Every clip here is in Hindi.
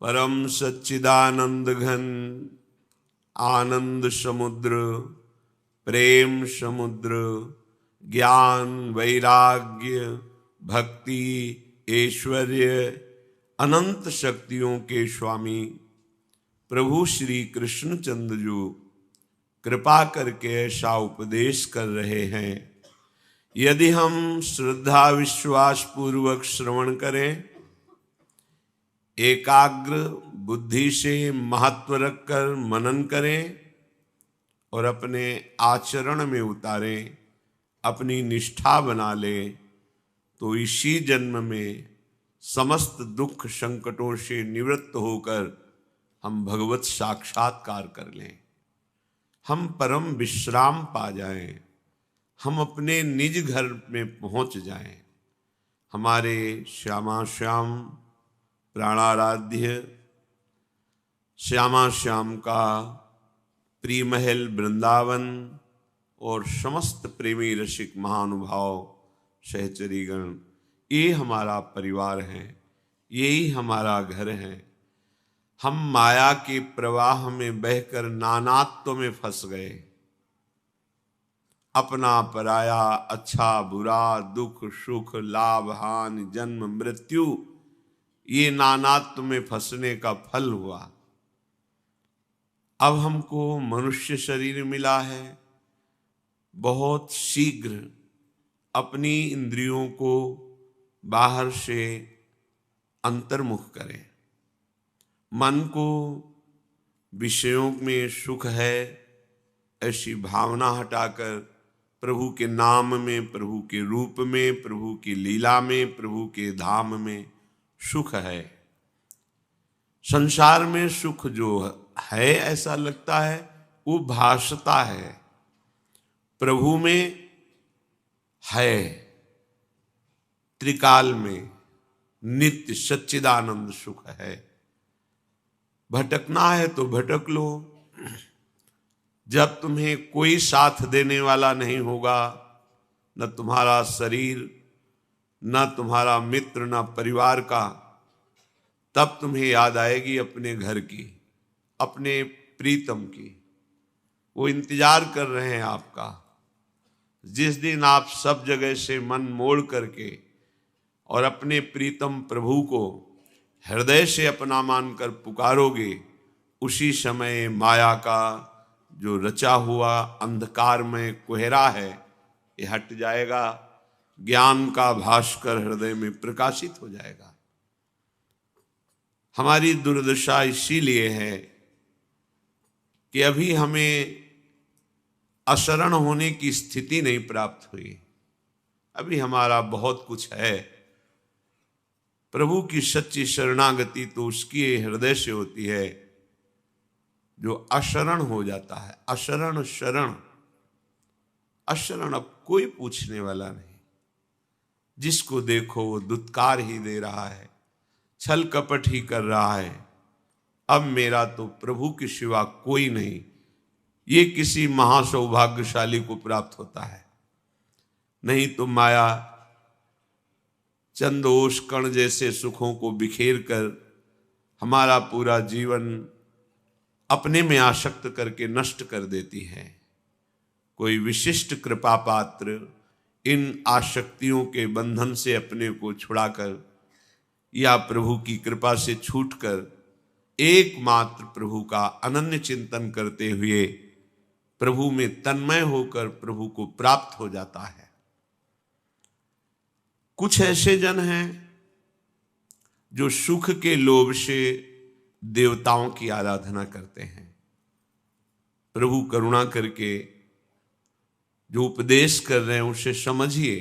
परम सच्चिदानंद घन आनंद समुद्र, प्रेम समुद्र, ज्ञान वैराग्य भक्ति ऐश्वर्य अनंत शक्तियों के स्वामी प्रभु श्री कृष्णचंद्र जो कृपा करके ऐसा उपदेश कर रहे हैं। यदि हम श्रद्धा विश्वास पूर्वक श्रवण करें, एकाग्र बुद्धि से महत्व रखकर मनन करें और अपने आचरण में उतारें, अपनी निष्ठा बना लें, तो इसी जन्म में समस्त दुख संकटों से निवृत्त होकर हम भगवत साक्षात्कार कर लें, हम परम विश्राम पा जाएं, हम अपने निज घर में पहुंच जाएं। हमारे श्यामा श्याम प्राणाराध्य श्यामा श्याम का प्रिय महल वृंदावन और समस्त प्रेमी रसिक महानुभाव सहचरीगण, ये हमारा परिवार है, यही हमारा घर है। हम माया के प्रवाह में बहकर नानात्व में फंस गए। अपना पराया, अच्छा बुरा, दुख सुख, लाभ हानि, जन्म मृत्यु, ये नानात्व में फंसने का फल हुआ। अब हमको मनुष्य शरीर मिला है। बहुत शीघ्र अपनी इंद्रियों को बाहर से अंतर्मुख करें। मन को विषयों में सुख है ऐसी भावना हटाकर प्रभु के नाम में, प्रभु के रूप में, प्रभु की लीला में, प्रभु के धाम में सुख है। संसार में सुख जो है ऐसा लगता है वो भासता है, प्रभु में है त्रिकाल में नित्य सच्चिदानंद सुख है। भटकना है तो भटक लो। जब तुम्हें कोई साथ देने वाला नहीं होगा, न तुम्हारा शरीर, न तुम्हारा मित्र, न परिवार का, तब तुम्हें याद आएगी अपने घर की, अपने प्रीतम की। वो इंतजार कर रहे हैं आपका। जिस दिन आप सब जगह से मन मोड़ करके और अपने प्रीतम प्रभु को हृदय से अपना मानकर पुकारोगे, उसी समय माया का जो रचा हुआ अंधकार में कोहरा है ये हट जाएगा, ज्ञान का भास्कर हृदय में प्रकाशित हो जाएगा। हमारी दुर्दशा इसीलिए है कि अभी हमें अशरण होने की स्थिति नहीं प्राप्त हुई। अभी हमारा बहुत कुछ है। प्रभु की सच्ची शरणागति तो उसकी हृदय से होती है जो अशरण हो जाता है। अशरण शरण, अशरण अब कोई पूछने वाला नहीं। जिसको देखो वो दुत्कार ही दे रहा है, छल कपट ही कर रहा है। अब मेरा तो प्रभु के सिवा कोई नहीं, ये किसी महासौभाग्यशाली को प्राप्त होता है। नहीं तो माया चंदोष कण जैसे सुखों को बिखेर कर हमारा पूरा जीवन अपने में आसक्त करके नष्ट कर देती है। कोई विशिष्ट कृपा पात्र इन आसक्तियों के बंधन से अपने को छुड़ाकर या प्रभु की कृपा से छूटकर एकमात्र प्रभु का अनन्य चिंतन करते हुए प्रभु में तन्मय होकर प्रभु को प्राप्त हो जाता है। कुछ ऐसे जन हैं जो सुख के लोभ से देवताओं की आराधना करते हैं। प्रभु करुणा करके जो उपदेश कर रहे हैं उसे समझिए।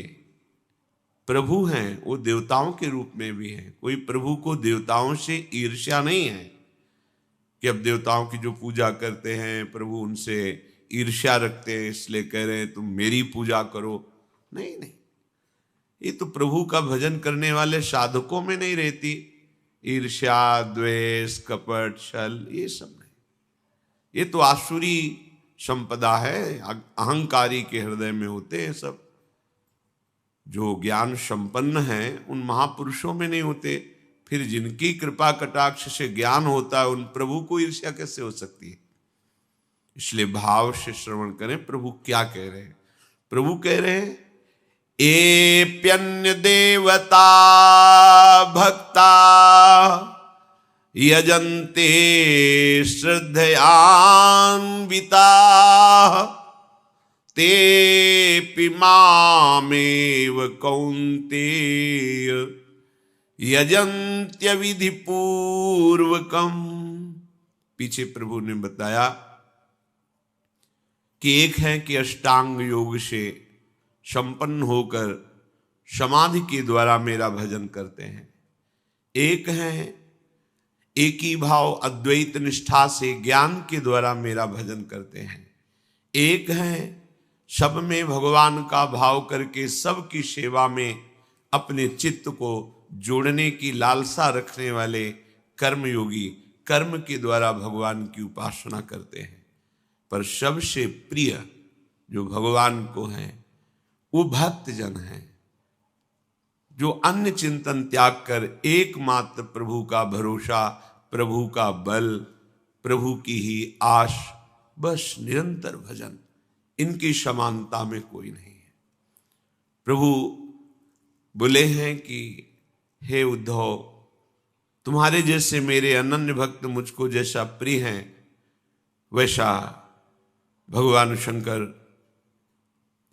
प्रभु हैं, वो देवताओं के रूप में भी हैं। कोई प्रभु को देवताओं से ईर्ष्या नहीं है कि अब देवताओं की जो पूजा करते हैं प्रभु उनसे ईर्ष्या रखते हैं इसलिए कह रहे हैं तुम मेरी पूजा करो। नहीं नहीं, ये तो प्रभु का भजन करने वाले साधकों में नहीं रहती। ईर्ष्या, द्वेष, कपट, छल, ये सब नहीं। ये तो आसुरी संपदा है, अहंकारी के हृदय में होते हैं सब। जो ज्ञान संपन्न हैं उन महापुरुषों में नहीं होते। फिर जिनकी कृपा कटाक्ष से ज्ञान होता है उन प्रभु को ईर्ष्या कैसे हो सकती है? इसलिए भाव से श्रवण करें प्रभु क्या कह रहे हैं। प्रभु कह रहे हैं एप्यन्य देवता भक्ता यजन्ते श्रद्धयान्विता तेऽपि मामेव कौन्तेय यजन्त्य विधि पूर्वकम। पीछे प्रभु ने बताया कि एक है कि अष्टांग योग से संपन्न होकर समाधि के द्वारा मेरा भजन करते हैं, एक है एक ही भाव अद्वैत निष्ठा से ज्ञान के द्वारा मेरा भजन करते हैं, एक है सब में भगवान का भाव करके सबकी सेवा में अपने चित्त को जोड़ने की लालसा रखने वाले कर्मयोगी कर्म के द्वारा भगवान की उपासना करते हैं। पर सबसे प्रिय जो भगवान को है वो भक्त जन है, जो अन्य चिंतन त्याग कर एकमात्र प्रभु का भरोसा, प्रभु का बल, प्रभु की ही आश, बस निरंतर भजन, इनकी समानता में कोई नहीं है। प्रभु बोले हैं कि हे उद्धव, तुम्हारे जैसे मेरे अनन्य भक्त मुझको जैसा प्रिय हैं वैसा भगवान शंकर,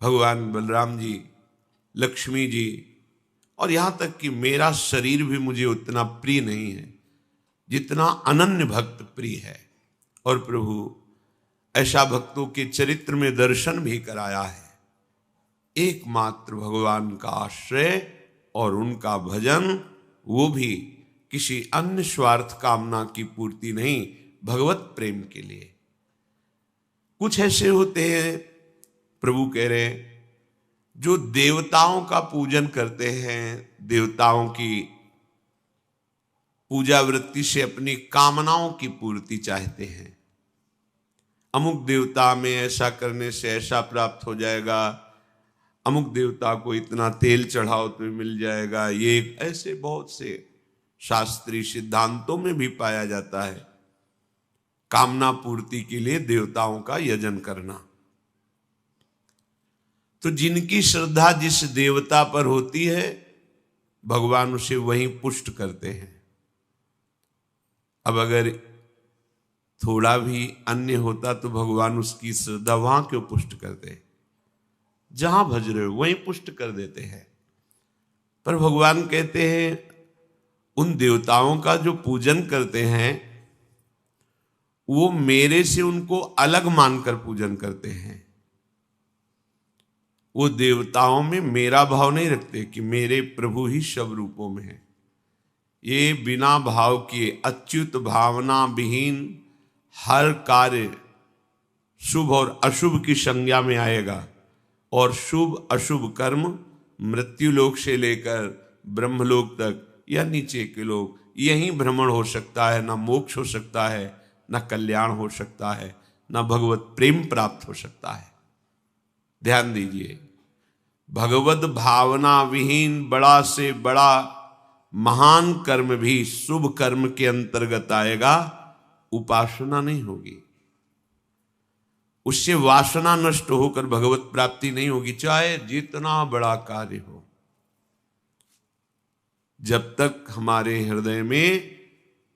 भगवान बलराम जी, लक्ष्मी जी और यहाँ तक कि मेरा शरीर भी मुझे उतना प्रिय नहीं है जितना अनन्य भक्त प्रिय है। और प्रभु ऐसा भक्तों के चरित्र में दर्शन भी कराया है। एकमात्र भगवान का आश्रय और उनका भजन, वो भी किसी अन्य स्वार्थ कामना की पूर्ति नहीं, भगवत प्रेम के लिए। कुछ ऐसे होते हैं, प्रभु कह रहे हैं, जो देवताओं का पूजन करते हैं, देवताओं की पूजा वृत्ति से अपनी कामनाओं की पूर्ति चाहते हैं। अमुक देवता में ऐसा करने से ऐसा प्राप्त हो जाएगा, अमुक देवता को इतना तेल चढ़ाओ तो मिल जाएगा। ये ऐसे बहुत से शास्त्रीय सिद्धांतों में भी पाया जाता है, कामना पूर्ति के लिए देवताओं का यजन करना। तो जिनकी श्रद्धा जिस देवता पर होती है, भगवान उसे वहीं पुष्ट करते हैं। अब अगर थोड़ा भी अन्य होता तो भगवान उसकी श्रद्धा वहां क्यों पुष्ट करते? जहां भज रहे हो वहीं पुष्ट कर देते हैं। पर भगवान कहते हैं उन देवताओं का जो पूजन करते हैं वो मेरे से उनको अलग मानकर पूजन करते हैं। वो देवताओं में मेरा भाव नहीं रखते कि मेरे प्रभु ही सब रूपों में है। ये बिना भाव किए अच्युत भावना विहीन हर कार्य शुभ और अशुभ की संज्ञा में आएगा। और शुभ अशुभ कर्म मृत्युलोक से लेकर ब्रह्मलोक तक या नीचे के लोग, यही भ्रमण हो सकता है, ना मोक्ष हो सकता है, ना कल्याण हो सकता है, ना भगवत प्रेम प्राप्त हो सकता है। ध्यान दीजिए, भगवत भावना विहीन बड़ा से बड़ा महान कर्म भी शुभ कर्म के अंतर्गत आएगा, उपासना नहीं होगी। उससे वासना नष्ट होकर भगवत प्राप्ति नहीं होगी, चाहे जितना बड़ा कार्य हो। जब तक हमारे हृदय में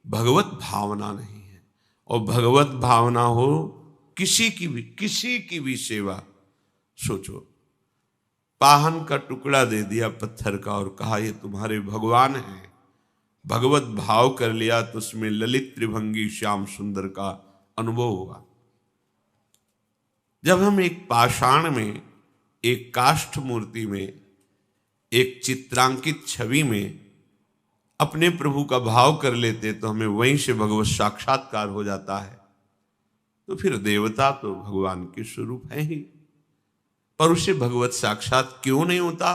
भगवत भावना नहीं है, और भगवत भावना हो किसी की भी सेवा। सोचो, पाहन का टुकड़ा दे दिया पत्थर का और कहा ये तुम्हारे भगवान हैं, भगवत भाव कर लिया तो उसमें ललित त्रिभंगी श्याम सुंदर का अनुभव होगा। जब हम एक पाषाण में, एक काष्ठ मूर्ति में, एक चित्रांकित छवि में अपने प्रभु का भाव कर लेते तो हमें वहीं से भगवत साक्षात्कार हो जाता है। तो फिर देवता तो भगवान के स्वरूप है ही, पर उसे भगवत साक्षात क्यों नहीं होता?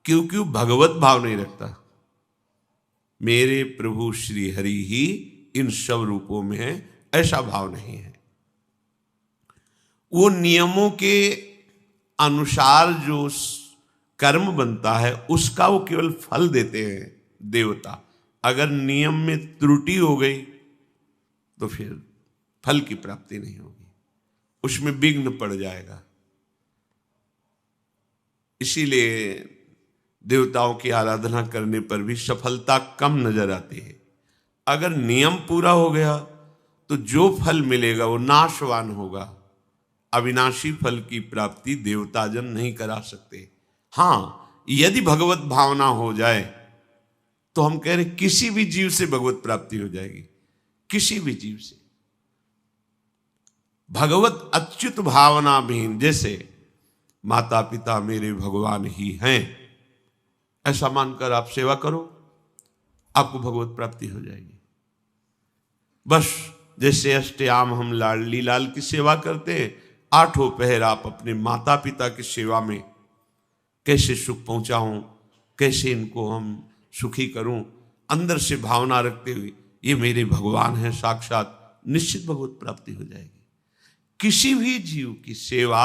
क्योंकि वो भगवत भाव नहीं रखता। मेरे प्रभु श्री हरि ही इन सब रूपों में है, ऐसा भाव नहीं है। वो नियमों के अनुसार जो कर्म बनता है उसका वो केवल फल देते हैं देवता, अगर नियम में त्रुटि हो गई तो फिर फल की प्राप्ति नहीं होगी, उसमें विघ्न पड़ जाएगा। इसीलिए देवताओं की आराधना करने पर भी सफलता कम नजर आती है। अगर नियम पूरा हो गया तो जो फल मिलेगा वो नाशवान होगा। अविनाशी फल की प्राप्ति देवताजन नहीं करा सकते। हाँ, यदि भगवत भावना हो जाए तो हम कह रहे किसी भी जीव से भगवत प्राप्ति हो जाएगी, किसी भी जीव से। भगवत अच्युत भावना विहीन, जैसे माता पिता मेरे भगवान ही हैं, ऐसा मानकर आप सेवा करो, आपको भगवत प्राप्ति हो जाएगी। बस जैसे अष्टयाम हम लाडली लाल की सेवा करते हैं, आठों पहर आप अपने माता पिता की सेवा में कैसे सुख पहुंचाऊं, कैसे इनको हम सुखी करूं, अंदर से भावना रखते हुए ये मेरे भगवान हैं साक्षात, निश्चित भगवत प्राप्ति हो जाएगी। किसी भी जीव की सेवा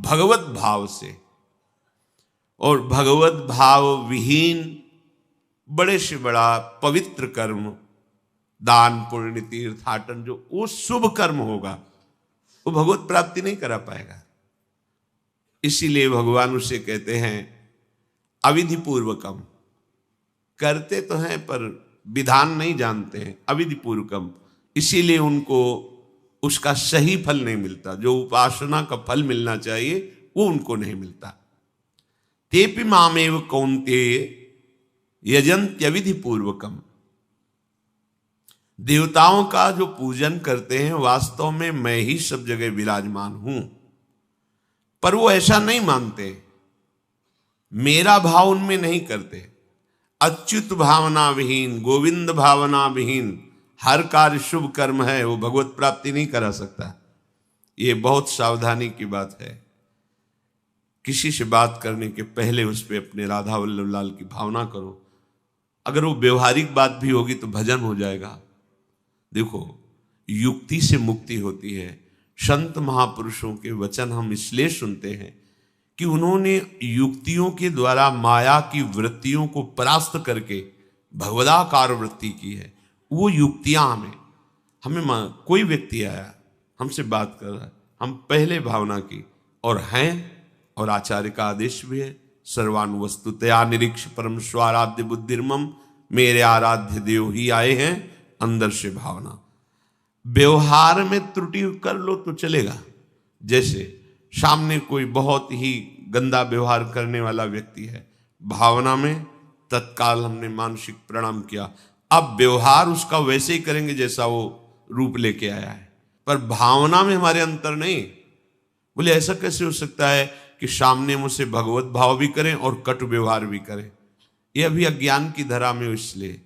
भगवत भाव से, और भगवत भाव विहीन बड़े से बड़ा पवित्र कर्म, दान पुण्य तीर्थाटन, जो वो शुभ कर्म होगा, वो भगवत प्राप्ति नहीं करा पाएगा। इसीलिए भगवान उसे कहते हैं अविधि पूर्वकम। करते तो हैं पर विधान नहीं जानते हैं, अविधि पूर्वकम। इसीलिए उनको उसका सही फल नहीं मिलता, जो उपासना का फल मिलना चाहिए वो उनको नहीं मिलता। तेपि मामेव कौन्तेय यजन्त्यविधि पूर्वकम। देवताओं का जो पूजन करते हैं वास्तव में मैं ही सब जगह विराजमान हूं, पर वो ऐसा नहीं मानते, मेरा भाव उनमें नहीं करते। अच्युत भावना विहीन, गोविंद भावना विहीन हर कार्य शुभ कर्म है, वो भगवत प्राप्ति नहीं करा सकता। ये बहुत सावधानी की बात है। किसी से बात करने के पहले उस पर अपने राधा वल्लभ लाल की भावना करो। अगर वो व्यवहारिक बात भी होगी तो भजन हो जाएगा। देखो, युक्ति से मुक्ति होती है। संत महापुरुषों के वचन हम इसलिए सुनते हैं कि उन्होंने युक्तियों के द्वारा माया की वृत्तियों को परास्त करके भगवदाकार वृत्ति की है। वो युक्तियां हमें कोई व्यक्ति आया हमसे बात कर रहा है, हम पहले भावना की और हैं, और आचार्य का आदेश भी है, सर्वानुवस्तुतया निरीक्ष परम स्वाराध्य बुद्धिर्मम, मेरे आराध्य देव ही आए हैं, अंदर से भावना। व्यवहार में त्रुटि कर लो तो चलेगा। जैसे सामने कोई बहुत ही गंदा व्यवहार करने वाला व्यक्ति है, भावना में तत्काल हमने मानसिक प्रणाम किया, अब व्यवहार उसका वैसे ही करेंगे जैसा वो रूप लेके आया है, पर भावना में हमारे अंतर नहीं। बोले ऐसा कैसे हो सकता है कि सामने मुझसे भगवत भाव भी करें और कटु व्यवहार भी करें? ये अभी अज्ञान की धरा में, इसलिए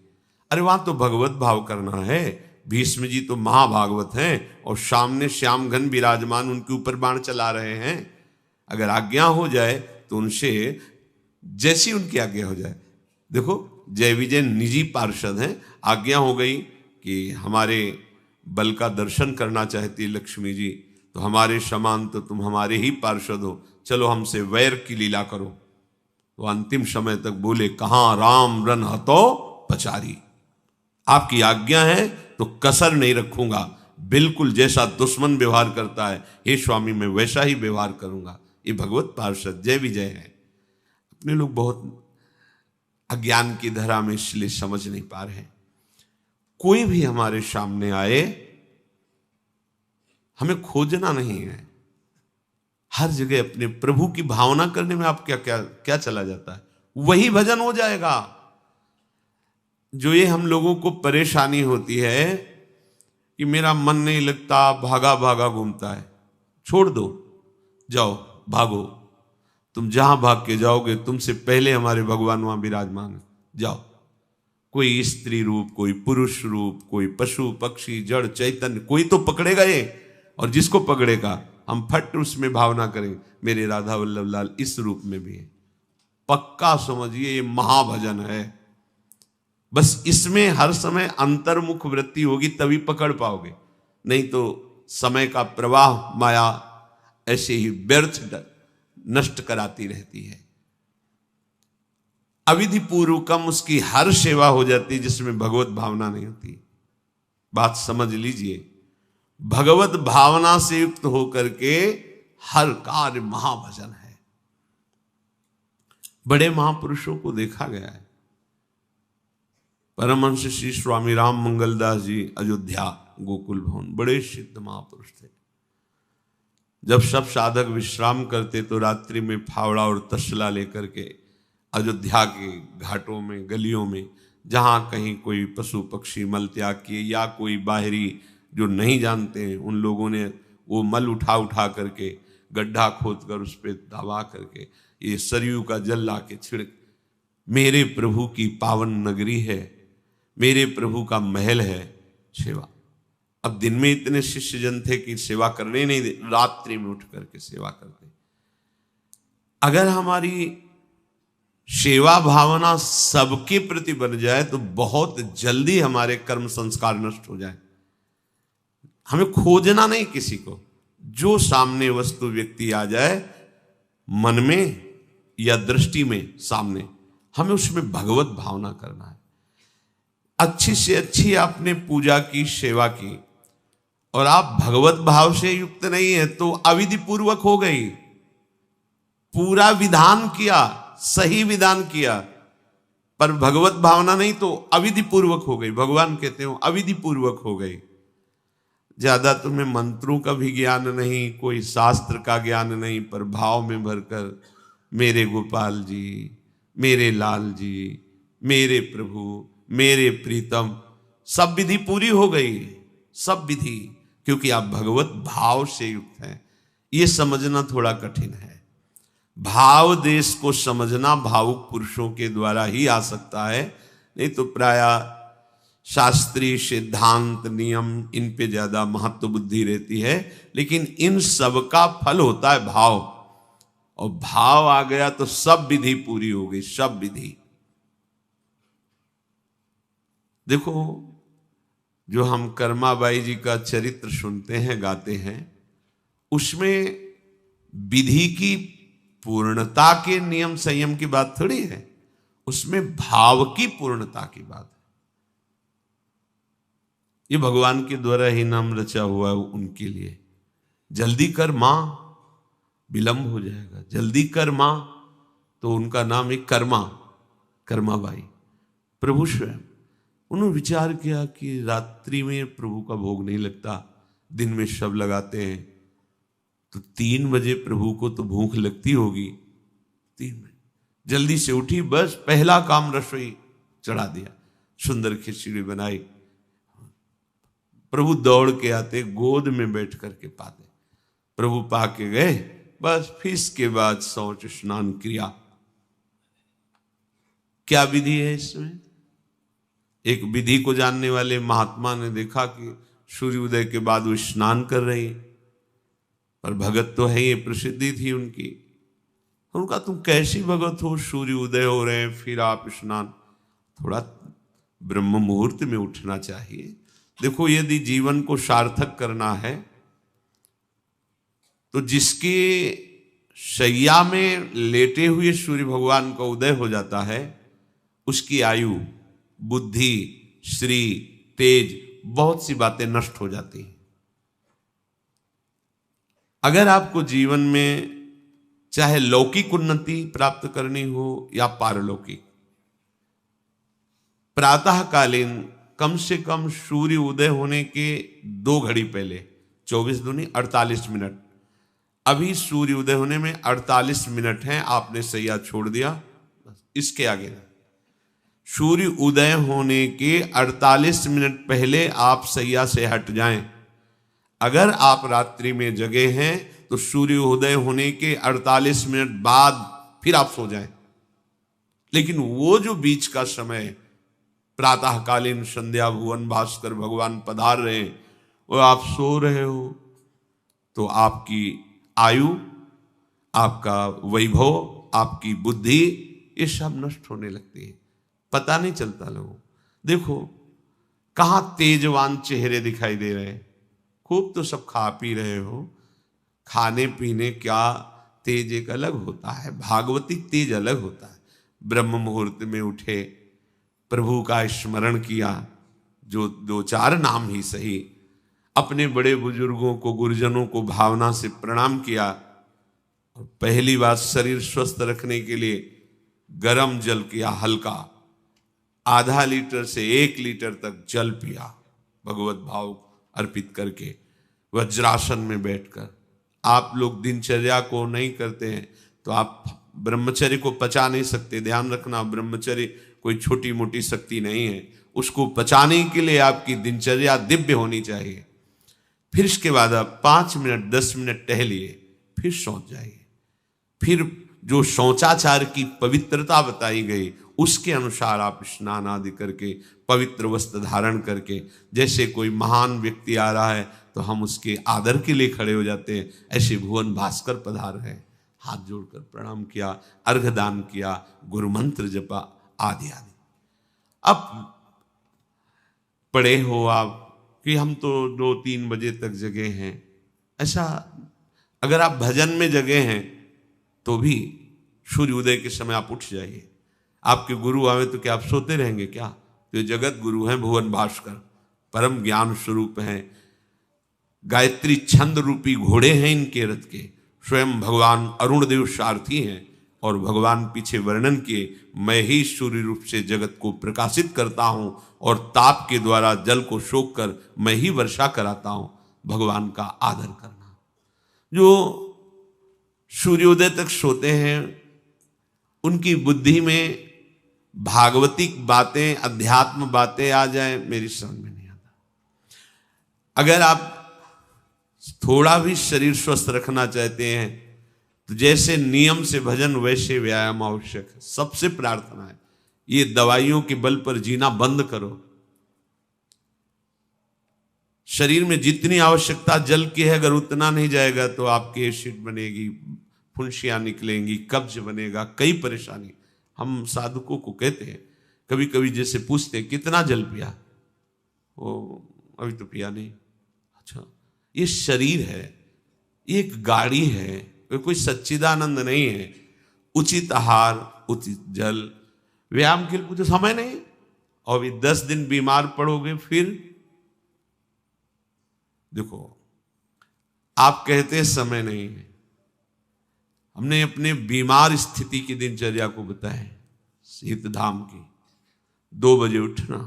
अरे वहां तो भगवत भाव करना है। भीष्म जी तो महाभागवत हैं और सामने श्याम घन विराजमान उनके ऊपर बाण चला रहे हैं। अगर आज्ञा हो जाए तो उनसे जैसी उनकी आज्ञा हो जाए। देखो, जय विजय निजी पार्षद हैं, आज्ञा हो गई कि हमारे बल का दर्शन करना चाहती है लक्ष्मी जी, तो हमारे समान तो तुम हमारे ही पार्षद हो, चलो हमसे वैर की लीला करो। तो अंतिम समय तक बोले, कहां राम रन हतो पचारी, आपकी आज्ञा है तो कसर नहीं रखूंगा, बिल्कुल जैसा दुश्मन व्यवहार करता है हे स्वामी मैं वैसा ही व्यवहार करूंगा। ये भगवत पार्षद जय विजय है। अपने लोग बहुत अज्ञान की धरा में इसलिए समझ नहीं पा रहे हैं। कोई भी हमारे सामने आए, हमें खोजना नहीं है, हर जगह अपने प्रभु की भावना करने में आप क्या चला जाता है, वही भजन हो जाएगा। जो ये हम लोगों को परेशानी होती है कि मेरा मन नहीं लगता, भागा भागा घूमता है, छोड़ दो, जाओ भागो। तुम जहां भाग के जाओगे तुमसे पहले हमारे भगवान वहां विराजमान है, जाओ। कोई स्त्री रूप, कोई पुरुष रूप, कोई पशु पक्षी जड़ चैतन्य, कोई तो पकड़ेगा ये, और जिसको पकड़ेगा हम फट उसमें भावना करें मेरे राधा वल्लभ लाल इस रूप में भी है। पक्का समझिए ये महाभजन है। बस इसमें हर समय अंतर्मुख वृत्ति होगी तभी पकड़ पाओगे, नहीं तो समय का प्रवाह माया ऐसे ही व्यर्थ नष्ट कराती रहती है। अविधि पूर्वकम उसकी हर सेवा हो जाती जिसमें भगवत भावना नहीं होती। बात समझ लीजिए, भगवत भावना से युक्त होकर के हर कार्य महाभजन है। बड़े महापुरुषों को देखा गया है। परमहंस श्री स्वामी राम मंगलदास जी अयोध्या गोकुल भवन बड़े सिद्ध महापुरुष थे। जब सब साधक विश्राम करते तो रात्रि में फावड़ा और तसला लेकर के अयोध्या के घाटों में, गलियों में, जहां कहीं कोई पशु पक्षी मल त्याग किए या कोई बाहरी जो नहीं जानते हैं उन लोगों ने वो मल उठा उठा करके गड्ढा खोद कर उस पर दबा करके ये सरयू का जल ला के छिड़क, मेरे प्रभु की पावन नगरी है, मेरे प्रभु का महल है, सेवा। अब दिन में इतने शिष्य जन थे कि सेवा करने नहीं दे, रात्रि में उठ करके सेवा करते। अगर हमारी सेवा भावना सबके प्रति बन जाए तो बहुत जल्दी हमारे कर्म संस्कार नष्ट हो जाए। हमें खोजना नहीं किसी को, जो सामने वस्तु व्यक्ति आ जाए मन में या दृष्टि में सामने, हमें उसमें भगवत भावना करना है। अच्छी से अच्छी आपने पूजा की, सेवा की और आप भगवत भाव से युक्त नहीं है तो अविधि पूर्वक हो गई। पूरा विधान किया, सही विधान किया, पर भगवत भावना नहीं तो अविधि पूर्वक हो गई। भगवान कहते हो अविधि पूर्वक हो गई। ज्यादा तुम्हें मंत्रों का भी ज्ञान नहीं, कोई शास्त्र का ज्ञान नहीं, पर भाव में भरकर मेरे गोपाल जी, मेरे लाल जी, मेरे प्रभु, मेरे प्रीतम, सब विधि पूरी हो गई। सब विधि, क्योंकि आप भगवत भाव से युक्त हैं। ये समझना थोड़ा कठिन है। भाव देश को समझना भावुक पुरुषों के द्वारा ही आ सकता है, नहीं तो प्रायः शास्त्रीय सिद्धांत नियम इन पे ज्यादा महत्व बुद्धि रहती है। लेकिन इन सब का फल होता है भाव, और भाव आ गया तो सब विधि पूरी हो गई। सब विधि देखो, जो हम कर्माबाई जी का चरित्र सुनते हैं, गाते हैं, उसमें विधि की पूर्णता के नियम संयम की बात थोड़ी है, उसमें भाव की पूर्णता की बात है। ये भगवान के द्वारा ही नाम रचा हुआ है उनके लिए। जल्दी कर मां, विलंब हो जाएगा। जल्दी कर मां, तो उनका नाम है कर्मा, कर्माबाई। प्रभु स्वयं उन्होंने विचार किया कि रात्रि में प्रभु का भोग नहीं लगता, दिन में सब लगाते हैं, तो 3 बजे प्रभु को तो भूख लगती होगी। 3 बजे जल्दी से उठी, बस पहला काम रसोई चढ़ा दिया, सुंदर खिचड़ी बनाई। प्रभु दौड़ के आते, गोद में बैठ करके पाते। प्रभु पा के गए, बस फिर इसके बाद शौच स्नान क्रिया। क्या विधि है इसमें? एक विधि को जानने वाले महात्मा ने देखा कि सूर्योदय के बाद वो स्नान कर रही, पर भगत तो है, ये प्रसिद्धि थी उनकी। उनका तुम कैसी भगत हो, सूर्य उदय हो रहे हैं फिर आप स्नान? थोड़ा ब्रह्म मुहूर्त में उठना चाहिए। देखो, यदि जीवन को सार्थक करना है तो जिसके शैया में लेटे हुए सूर्य भगवान का उदय हो जाता है, उसकी आयु, बुद्धि, श्री, तेज, बहुत सी बातें नष्ट हो जाती हैं। अगर आपको जीवन में चाहे लौकिक उन्नति प्राप्त करनी हो या पारलौकिक, प्रातःकालीन कम से कम सूर्य उदय होने के 2 घड़ी पहले, 24 दूनी 48 मिनट, अभी सूर्य उदय होने में 48 मिनट हैं, आपने सैया छोड़ दिया, बस इसके आगे नहीं। सूर्य उदय होने के 48 मिनट पहले आप सैया से हट जाएं। अगर आप रात्रि में जगे हैं तो सूर्य उदय होने के 48 मिनट बाद फिर आप सो जाएं। लेकिन वो जो बीच का समय, प्रातःकालीन संध्या भुवन भास्कर भगवान पधार रहे हैं, वो आप सो रहे हो, तो आपकी आयु, आपका वैभव, आपकी बुद्धि, ये सब नष्ट होने लगती है, पता नहीं चलता लोगों। देखो कहां तेजवान चेहरे दिखाई दे रहे हैं। खूब तो सब खा पी रहे हो, खाने पीने क्या तेज एक अलग होता है, भागवती तेज अलग होता है। ब्रह्म मुहूर्त में उठे, प्रभु का स्मरण किया, जो 2-4 नाम ही सही, अपने बड़े बुजुर्गों को, गुरुजनों को भावना से प्रणाम किया। और पहली बात, शरीर स्वस्थ रखने के लिए गर्म जल किया, हल्का, आधा लीटर से 1 लीटर तक जल पिया, भगवत भाव अर्पित करके वज्रासन में बैठकर। आप लोग दिनचर्या को नहीं करते हैं तो आप ब्रह्मचर्य को पचा नहीं सकते। ध्यान रखना, ब्रह्मचर्य कोई छोटी मोटी शक्ति नहीं है, उसको पचाने के लिए आपकी दिनचर्या दिव्य होनी चाहिए। फिर इसके बाद आप 5 मिनट 10 मिनट टहलिए, फिर सो जाइए। फिर जो शौचाचार की पवित्रता बताई गई उसके अनुसार आप स्नान आदि करके, पवित्र वस्त्र धारण करके, जैसे कोई महान व्यक्ति आ रहा है तो हम उसके आदर के लिए खड़े हो जाते हैं, ऐसे भुवन भास्कर पधार है, हाथ जोड़कर प्रणाम किया, अर्घदान किया, गुरु मंत्र जपा आदि आदि। अब पड़े हो आप कि हम तो 2-3 बजे तक जगे हैं, ऐसा अगर आप भजन में जगे हैं तो भी सूर्योदय के समय आप उठ जाइए। आपके गुरु आवे तो क्या आप सोते रहेंगे क्या? तो जगत गुरु हैं भुवन भास्कर, परम ज्ञान स्वरूप हैं, गायत्री छंद रूपी घोड़े हैं इनके रथ के, स्वयं भगवान अरुण देव सारथी हैं। और भगवान पीछे वर्णन किए, मैं ही सूर्य रूप से जगत को प्रकाशित करता हूं और ताप के द्वारा जल को सोख कर मैं ही वर्षा कराता हूं। भगवान का आदर करना। जो सूर्योदय तक सोते हैं उनकी बुद्धि में भागवतिक बातें, अध्यात्म बातें आ जाए, मेरी समझ में नहीं आता। अगर आप थोड़ा भी शरीर स्वस्थ रखना चाहते हैं तो जैसे नियम से भजन वैसे व्यायाम आवश्यक है। सबसे प्रार्थना है, ये दवाइयों के बल पर जीना बंद करो। शरीर में जितनी आवश्यकता जल की है, अगर उतना नहीं जाएगा तो आपकी एसिड बनेगी, फुंसियां निकलेंगी, कब्ज बनेगा, कई परेशानी। हम साधुकों को कहते हैं, कभी कभी जैसे पूछते हैं कितना जल पिया, वो अभी तो पिया नहीं। अच्छा, ये शरीर है, ये एक गाड़ी है, कोई सच्चिदानंद नहीं है। उचित आहार, उचित जल, व्यायाम के लिए कुछ समय नहीं। और भी 10 दिन बीमार पड़ोगे फिर देखो, आप कहते हैं समय नहीं है। हमने अपने बीमार स्थिति की दिनचर्या को बताया, शीत धाम की 2 बजे उठना,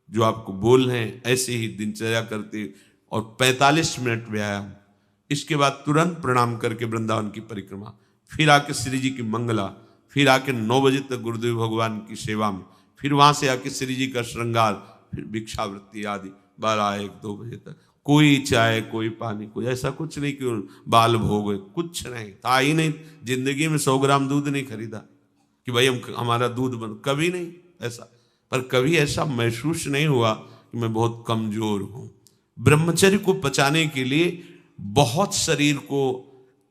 जो आपको बोल रहे हैं ऐसे ही दिनचर्या करते, और 45 मिनट व्यायाम। इसके बाद तुरंत प्रणाम करके वृंदावन की परिक्रमा, फिर आके श्री जी की मंगला, फिर आके 9 बजे तक गुरुदेव भगवान की सेवा में, फिर वहां से आके श्री जी का श्रृंगार, फिर भिक्षावृत्ति आदि 12-1-2 बजे तक। कोई चाय, कोई पानी, कोई ऐसा कुछ नहीं कि बाल भोग, कुछ नहीं था ही नहीं। जिंदगी में 100 ग्राम दूध नहीं खरीदा कि भाई हमारा दूध बन, कभी नहीं ऐसा। पर कभी ऐसा महसूस नहीं हुआ कि मैं बहुत कमजोर हूं। ब्रह्मचर्य को पचाने के लिए बहुत शरीर को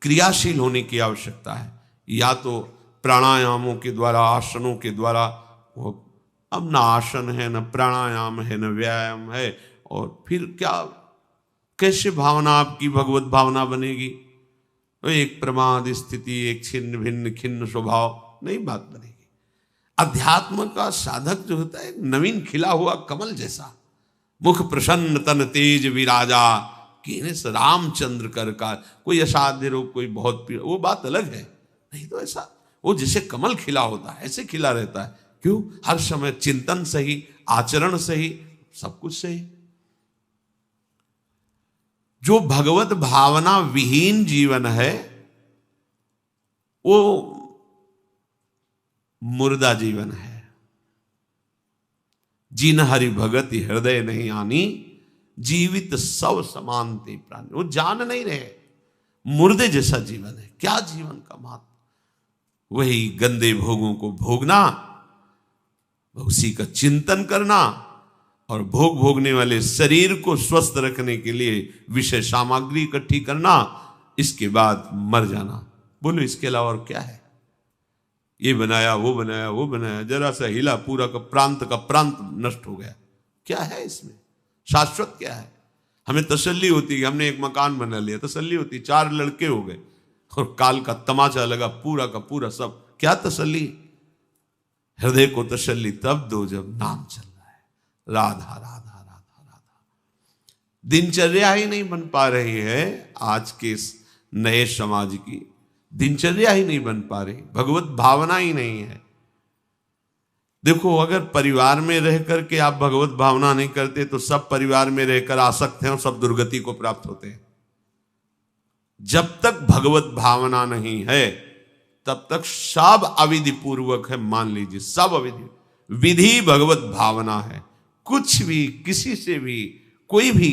क्रियाशील होने की आवश्यकता है, या तो प्राणायामों के द्वारा, आसनों के द्वारा। अब ना आसन है, न प्राणायाम है, न व्यायाम है, और फिर क्या, कैसे भावना आपकी भगवत भावना बनेगी? तो एक प्रमाद स्थिति, एक छिन्न भिन्न खिन्न स्वभाव, नहीं बात बनेगी। अध्यात्म का साधक जो होता है, नवीन खिला हुआ कमल जैसा, मुख प्रसन्न तन तेज विराजा, रामचंद्र कर का। कोई असाध्य रोग, कोई बहुत पीड़ा, वो बात अलग है। नहीं तो ऐसा वो जैसे कमल खिला होता है ऐसे खिला रहता है। क्यों? हर समय चिंतन सही, आचरण सही, सब कुछ सही। जो भगवत भावना विहीन जीवन है वो मुर्दा जीवन है। जिन हरि भगति हृदय नहीं आनी, जीवित सब समानते प्राणी। वो जान नहीं रहे, मुर्दे जैसा जीवन है। क्या जीवन का महत्व? वही गंदे भोगों को भोगना, उसी का चिंतन करना, और भोग भोगने वाले शरीर को स्वस्थ रखने के लिए विषय सामग्री इकट्ठी करना, इसके बाद मर जाना। बोलो इसके अलावा और क्या है? ये बनाया, वो बनाया, वो बनाया, जरा सा हिला, पूरा का प्रांत नष्ट हो गया। क्या है इसमें? शाश्वत क्या है? हमें तसल्ली होती है, हमने एक मकान बना लिया, तसल्ली होती, 4 लड़के हो गए और काल का तमाचा लगा पूरा का पूरा सब। क्या तसल्ली? हृदय को तसल्ली तब दो जब नाम चल रहा है, राधा राधा राधा राधा। दिनचर्या ही नहीं बन पा रही है, आज के इस नए समाज की दिनचर्या ही नहीं बन पा रही, भगवत भावना ही नहीं है। देखो, अगर परिवार में रह करके आप भगवत भावना नहीं करते तो सब परिवार में रहकर आसक्त हैं और सब दुर्गति को प्राप्त होते हैं। जब तक भगवत भावना नहीं है तब तक सब अविधि पूर्वक है। मान लीजिए सब अविधि, विधि भगवत भावना है। कुछ भी, किसी से भी, कोई भी,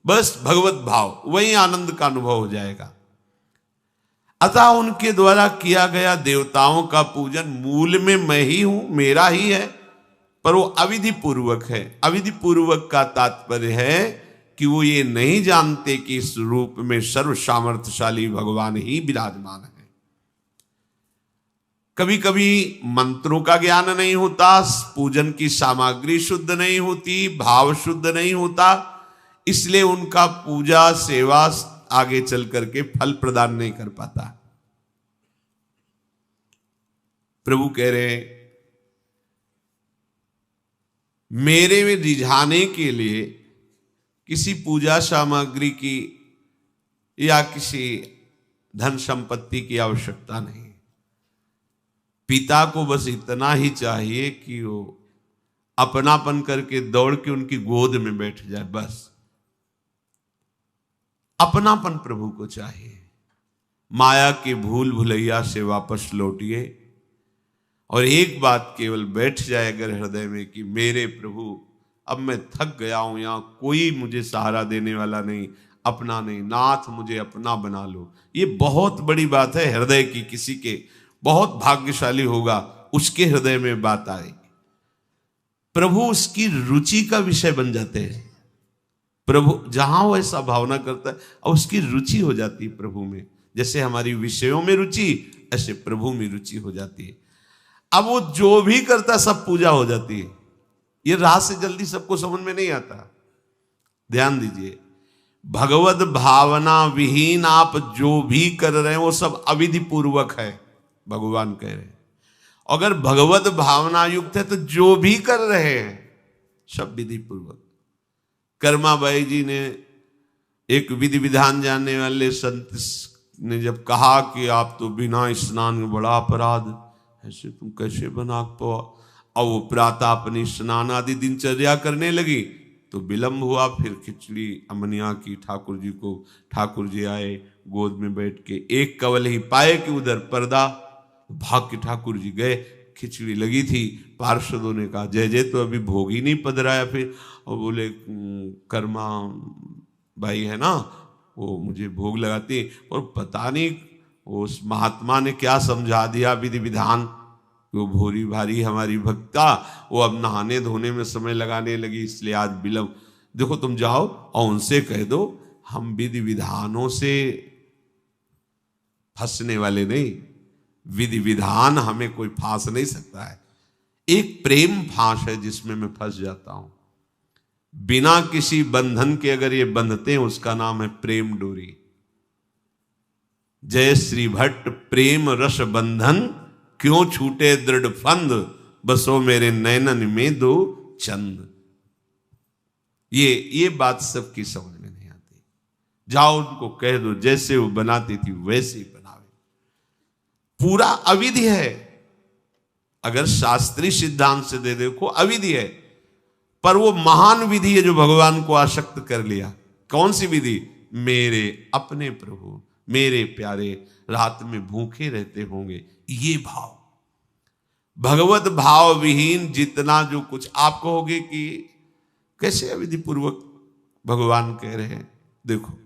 बस भगवत भाव, वही आनंद का अनुभव हो जाएगा। अतः उनके द्वारा किया गया देवताओं का पूजन मूल में मैं ही हूं, मेरा ही है, पर वो अविधि पूर्वक है। अविधि पूर्वक का तात्पर्य है कि वो ये नहीं जानते कि इस रूप में सर्व सामर्थ्यशाली भगवान ही विराजमान है। कभी कभी मंत्रों का ज्ञान नहीं होता, पूजन की सामग्री शुद्ध नहीं होती, भाव शुद्ध नहीं होता, इसलिए उनका पूजा सेवा आगे चल करके फल प्रदान नहीं कर पाता। प्रभु कह रहे, मेरे में रिझाने के लिए किसी पूजा सामग्री की या किसी धन संपत्ति की आवश्यकता नहीं। पिता को बस इतना ही चाहिए कि वो अपनापन करके दौड़ के उनकी गोद में बैठ जाए, बस अपनापन प्रभु को चाहिए। माया के भूल भुलैया से वापस लौटिए और एक बात केवल बैठ जाए अगर हृदय में कि मेरे प्रभु, अब मैं थक गया हूं, यहां कोई मुझे सहारा देने वाला नहीं, अपना नहीं, नाथ मुझे अपना बना लो। ये बहुत बड़ी बात है हृदय की। किसी के बहुत भाग्यशाली होगा, उसके हृदय में बात आएगी। प्रभु उसकी रुचि का विषय बन जाते हैं। प्रभु जहां वो ऐसा भावना करता है और उसकी रुचि हो जाती है प्रभु में। जैसे हमारी विषयों में रुचि, ऐसे प्रभु में रुचि हो जाती है। अब वो जो भी करता सब पूजा हो जाती है। ये राह से जल्दी सबको समझ में नहीं आता। ध्यान दीजिए, भगवत भावना विहीन आप जो भी कर रहे हैं वो सब अविधि पूर्वक है, भगवान कह रहे हैं। अगर भगवत भावना युक्त है तो जो भी कर रहे हैं सब विधि पूर्वक। कर्माबाई जी ने, एक विधि विधान जानने वाले संत ने जब कहा कि आप तो बिना स्नान में बड़ा अपराध, ऐसे तुम कैसे बना पाओ, और वो प्रातः अपनी स्नान आदि दिनचर्या करने लगी तो विलंब हुआ। फिर खिचड़ी अमनिया की ठाकुर जी को, ठाकुर जी आए गोद में बैठ के, एक कवल ही पाए कि उधर पर्दा, भाग के ठाकुर जी गए। खिचड़ी लगी थी, पार्षदों ने कहा जय जय तो अभी भोग ही नहीं पधराया। फिर और बोले कर्मा भाई है ना, वो मुझे भोग लगाती, और पता नहीं उस महात्मा ने क्या समझा दिया विधि विधान, वो भोरी भारी हमारी भक्ता, वो अब नहाने धोने में समय लगाने लगी, इसलिए आज विलंब। देखो तुम जाओ और उनसे कह दो हम विधि विधानों से फंसने वाले नहीं, विधि विधान हमें कोई फांस नहीं सकता है। एक प्रेम फांस है जिसमें मैं फंस जाता हूं। बिना किसी बंधन के अगर ये बंधते हैं उसका नाम है प्रेम डोरी। जय श्री भट्ट प्रेम रस बंधन, क्यों छूटे दृढ़ फंद, बसो मेरे नैनन में दो चंद। ये बात सबकी समझ में नहीं आती। जाओ उनको कह दो जैसे वो बनाती थी वैसे ही बनावे। पूरा अविधि है। अगर शास्त्रीय सिद्धांत से दे देखो अविधि है, पर वो महान विधि है जो भगवान को आसक्त कर लिया। कौन सी विधि? मेरे अपने प्रभु, मेरे प्यारे रात में भूखे रहते होंगे, ये भाव। भगवत भाव विहीन जितना जो कुछ आप कहोगे कि कैसे अविधि पूर्वक भगवान कह रहे हैं। देखो,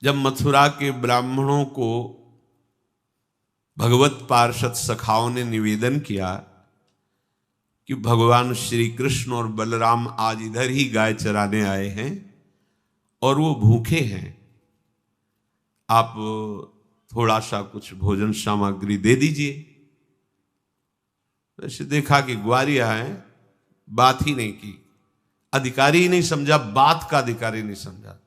जब मथुरा के ब्राह्मणों को भगवत पार्षद सखाओं ने निवेदन किया कि भगवान श्री कृष्ण और बलराम आज इधर ही गाय चराने आए हैं और वो भूखे हैं, आप थोड़ा सा कुछ भोजन सामग्री दे दीजिए। वैसे देखा कि ग्वारिया है, बात ही नहीं की, अधिकारी ही नहीं समझा, बात का अधिकारी नहीं समझा।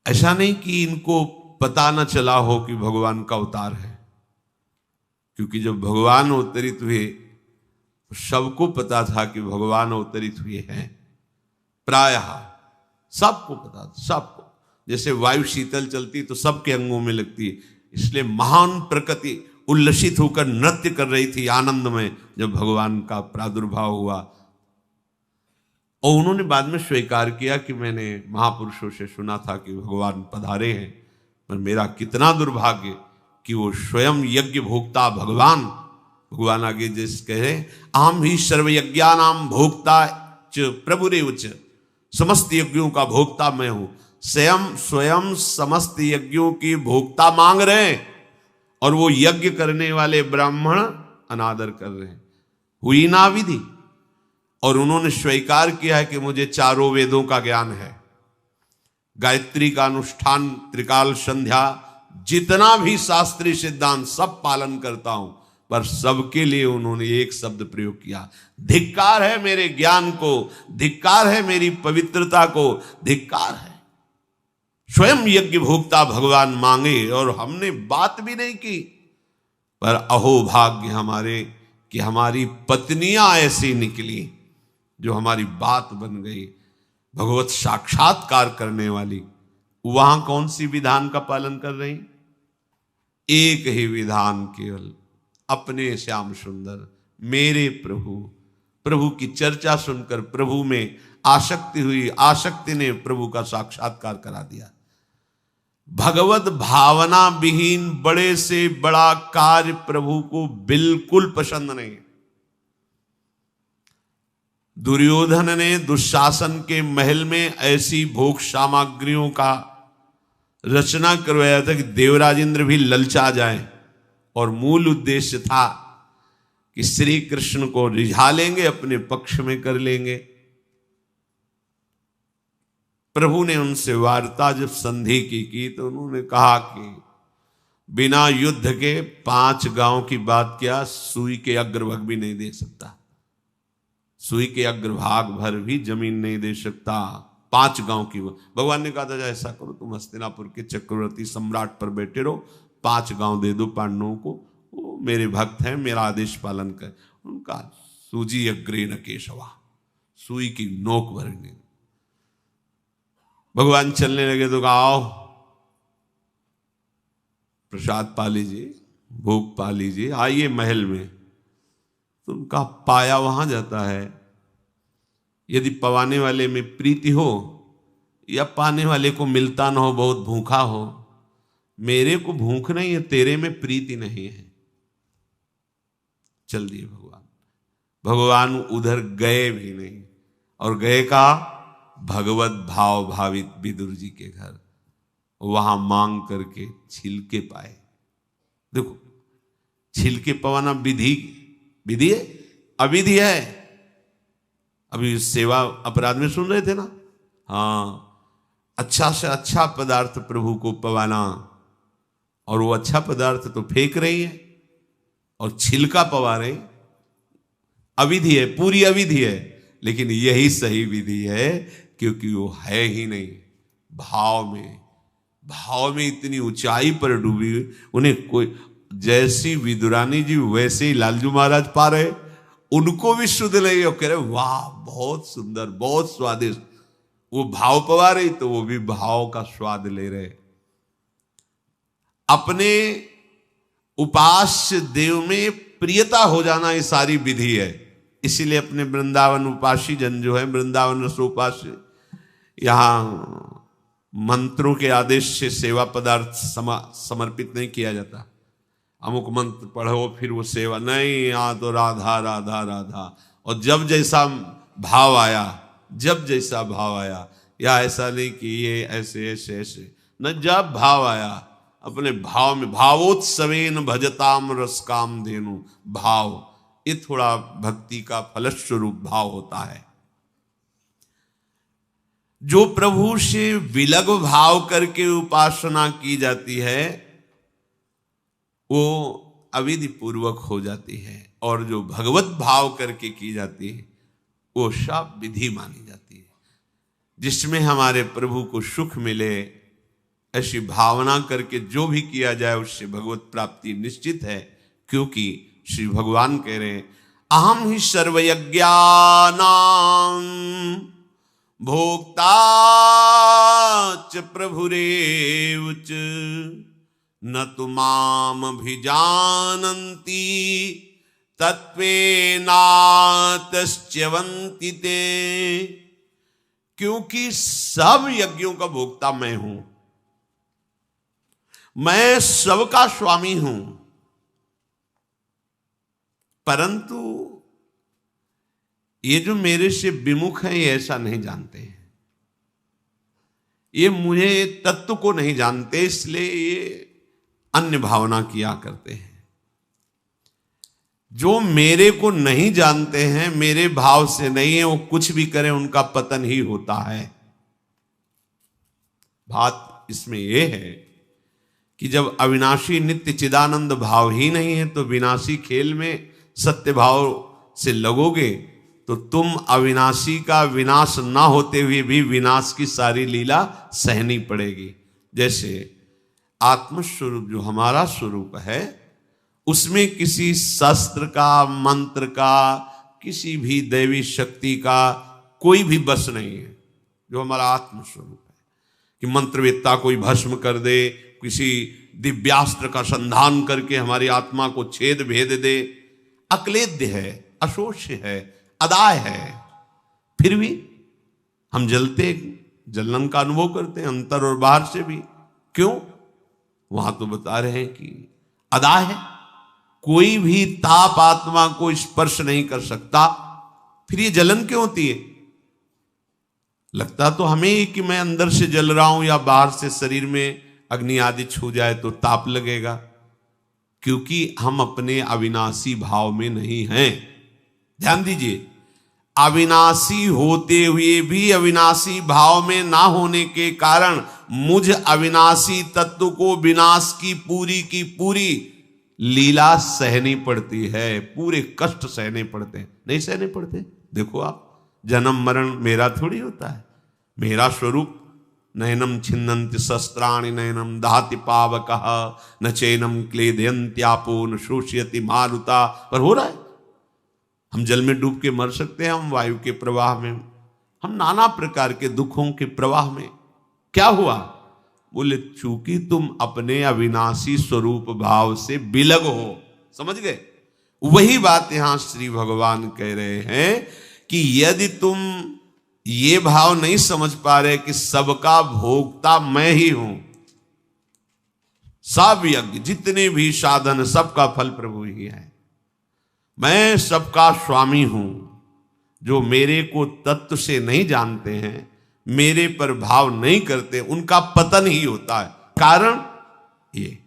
ऐसा नहीं कि इनको पता न चला हो कि भगवान का अवतार है, क्योंकि जब भगवान अवतरित हुए तो सबको पता था कि भगवान अवतरित हुए हैं, प्रायः सबको पता था, सबको। जैसे वायु शीतल चलती तो सबके अंगों में लगती है, इसलिए महान प्रकृति उल्लसित होकर नृत्य कर रही थी आनंद में जब भगवान का प्रादुर्भाव हुआ। और उन्होंने बाद में स्वीकार किया कि मैंने महापुरुषों से सुना था कि भगवान पधारे हैं, पर मेरा कितना दुर्भाग्य कि वो स्वयं यज्ञ भोक्ता भगवान आगे जैसे कहे, आम ही सर्वयज्ञानाम भोक्ता च प्रभुरेव च, समस्त यज्ञों का भोक्ता मैं हूं। स्वयं समस्त यज्ञों की भोक्ता मांग रहे हैं और वो यज्ञ करने वाले ब्राह्मण अनादर कर रहे हैं। हुई ना विधि। और उन्होंने स्वीकार किया है कि मुझे चारों वेदों का ज्ञान है, गायत्री का अनुष्ठान, त्रिकाल संध्या, जितना भी शास्त्रीय सिद्धांत सब पालन करता हूं। पर सबके लिए उन्होंने एक शब्द प्रयोग किया, धिक्कार है मेरे ज्ञान को, धिक्कार है मेरी पवित्रता को, धिक्कार है। स्वयं यज्ञ भोक्ता भगवान मांगे और हमने बात भी नहीं की। पर अहोभाग्य हमारे कि हमारी पत्नियां ऐसी निकली जो हमारी बात बन गई, भगवत साक्षात्कार करने वाली। वहां कौन सी विधान का पालन कर रही? एक ही विधान, केवल अपने श्याम सुंदर मेरे प्रभु की चर्चा सुनकर प्रभु में आसक्ति हुई, आसक्ति ने प्रभु का साक्षात्कार करा दिया। भगवत भावना विहीन बड़े से बड़ा कार्य प्रभु को बिल्कुल पसंद नहीं। दुर्योधन ने दुशासन के महल में ऐसी भोग सामग्रियों का रचना करवाया था कि देवराजेंद्र भी ललचा जाए, और मूल उद्देश्य था कि श्री कृष्ण को रिझा लेंगे, अपने पक्ष में कर लेंगे। प्रभु ने उनसे वार्ता जब संधि की तो उन्होंने कहा कि बिना युद्ध के 5 गांव की बात क्या, सुई के अग्रभाग भी नहीं दे सकता, सुई के अग्रभाग भर भी जमीन नहीं दे सकता। 5 गांव की भगवान ने कहा था ऐसा करो, तुम हस्तिनापुर के चक्रवर्ती सम्राट पर बैठे रहो, 5 गांव दे दो पांडवों को, वो मेरे भक्त हैं, मेरा आदेश पालन कर। उनका सूजी अग्रे न केशवा, सुई की नोक भर नहीं। भगवान चलने लगे तो कहा आओ प्रसाद पा लीजिए, भोग पा लीजिए, आइए महल में। तो उनका पाया वहां जाता है। यदि पवाने वाले में प्रीति हो या पाने वाले को मिलता ना हो, बहुत भूखा हो, मेरे को भूख नहीं है, तेरे में प्रीति नहीं है, चल दिए भगवान उधर गए भी नहीं। और गए का भगवत भाव भावित विदुर जी के घर, वहां मांग करके छिलके पाए। देखो छिलके पवाना विधि है, अविधि है। अभी सेवा अपराध में सुन रहे थे ना, हाँ, अच्छा से अच्छा पदार्थ प्रभु को पवाना, और वो अच्छा पदार्थ तो फेंक रही है और छिलका पवा रही, अविधि है, पूरी अविधि है। लेकिन यही सही विधि है, क्योंकि वो है ही नहीं भाव में इतनी ऊंचाई पर डूबी। उन्हें कोई, जैसी विदुरानी जी वैसे ही लालजू महाराज पा रहे, उनको भी शुद्ध नहीं, और कह रहे वाह बहुत सुंदर, बहुत स्वादिष्ट। वो भाव पवा रही तो वो भी भाव का स्वाद ले रहे। अपने उपास्य देव में प्रियता हो जाना ये सारी विधि है। इसीलिए अपने वृंदावन उपासी जन जो है, वृंदावन रसोपास्य, यहां मंत्रों के आदेश से सेवा पदार्थ समर्पित नहीं किया जाता। अमुक मंत्र पढ़ो फिर वो सेवा नहीं, यहाँ तो राधा राधा राधा। और जब जैसा भाव आया, या ऐसा नहीं कि ये ऐसे ऐसे ऐसे न, जब भाव आया अपने भाव में, भावोत्सवेन भजताम रसकाम धेनु, भाव ये थोड़ा भक्ति का फलस्वरूप भाव होता है। जो प्रभु से विलग भाव करके उपासना की जाती है वो अविधि पूर्वक हो जाती है, और जो भगवत भाव करके की जाती है वो सब विधि मानी जाती है। जिसमें हमारे प्रभु को सुख मिले, ऐसी भावना करके जो भी किया जाए उससे भगवत प्राप्ति निश्चित है, क्योंकि श्री भगवान कह रहे हैं अहम ही सर्वयज्ञानां भोक्ता च प्रभुरेव च न तु माम अभिजानन्ति तत्त्वेनातश्च्यवन्ति ते। क्योंकि सब यज्ञों का भोक्ता मैं हूं, मैं सबका स्वामी हूं, परंतु ये जो मेरे से विमुख हैं ये ऐसा नहीं जानते हैं, ये मुझे तत्व को नहीं जानते, इसलिए ये अन्य भावना किया करते हैं। जो मेरे को नहीं जानते हैं, मेरे भाव से नहीं है, वो कुछ भी करें उनका पतन ही होता है। बात इसमें यह है कि जब अविनाशी नित्य चिदानंद भाव ही नहीं है तो विनाशी खेल में सत्य भाव से लगोगे तो तुम अविनाशी का विनाश ना होते हुए भी विनाश की सारी लीला सहनी पड़ेगी। जैसे आत्मस्वरूप जो हमारा स्वरूप है उसमें किसी शस्त्र का, मंत्र का, किसी भी दैवी शक्ति का कोई भी बस नहीं है। जो हमारा आत्मस्वरूप है कि मंत्रवेत्ता कोई भस्म कर दे, किसी दिव्यास्त्र का संधान करके हमारी आत्मा को छेद भेद दे, अक्लेद्य है, अशोष्य है, अदाय है, फिर भी हम जलते, जलन का अनुभव करते हैं अंतर और बाहर से भी। क्यों? वहां तो बता रहे हैं कि अदाय है, कोई भी ताप आत्मा को स्पर्श नहीं कर सकता, फिर ये जलन क्यों होती है? लगता तो हमें ही कि मैं अंदर से जल रहा हूं या बाहर से शरीर में अग्नि आदि छू जाए तो ताप लगेगा, क्योंकि हम अपने अविनाशी भाव में नहीं हैं। ध्यान दीजिए, अविनाशी होते हुए भी अविनाशी भाव में ना होने के कारण मुझ अविनाशी तत्व को विनाश की पूरी लीला सहनी पड़ती है, पूरे कष्ट सहने पड़ते हैं। नहीं सहने पड़ते? देखो आप, जन्म मरण मेरा थोड़ी होता है, मेरा स्वरूप नयनम छिन्नन्ति शस्त्राणि नयनम दहति पावकः न चैनम क्लेदयन्त्यापो न शोषयति मारुता, पर हो रहा है। हम जल में डूब के मर सकते हैं, हम वायु के प्रवाह में, हम नाना प्रकार के दुखों के प्रवाह में। क्या हुआ? बोले चूंकि तुम अपने अविनाशी स्वरूप भाव से बिलग हो। समझ गए? वही बात यहां श्री भगवान कह रहे हैं कि यदि तुम ये भाव नहीं समझ पा रहे कि सबका भोक्ता मैं ही हूं, सब यज्ञ जितने भी साधन सबका फल प्रभु ही है, मैं सबका स्वामी हूं। जो मेरे को तत्व से नहीं जानते हैं, मेरे पर भाव नहीं करते, उनका पतन ही होता है। कारण ये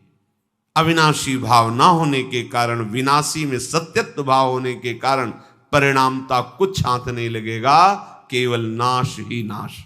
अविनाशी भाव ना होने के कारण, विनाशी में सत्यत्व भाव होने के कारण परिणामता कुछ हाथ नहीं लगेगा, केवल नाश ही नाश।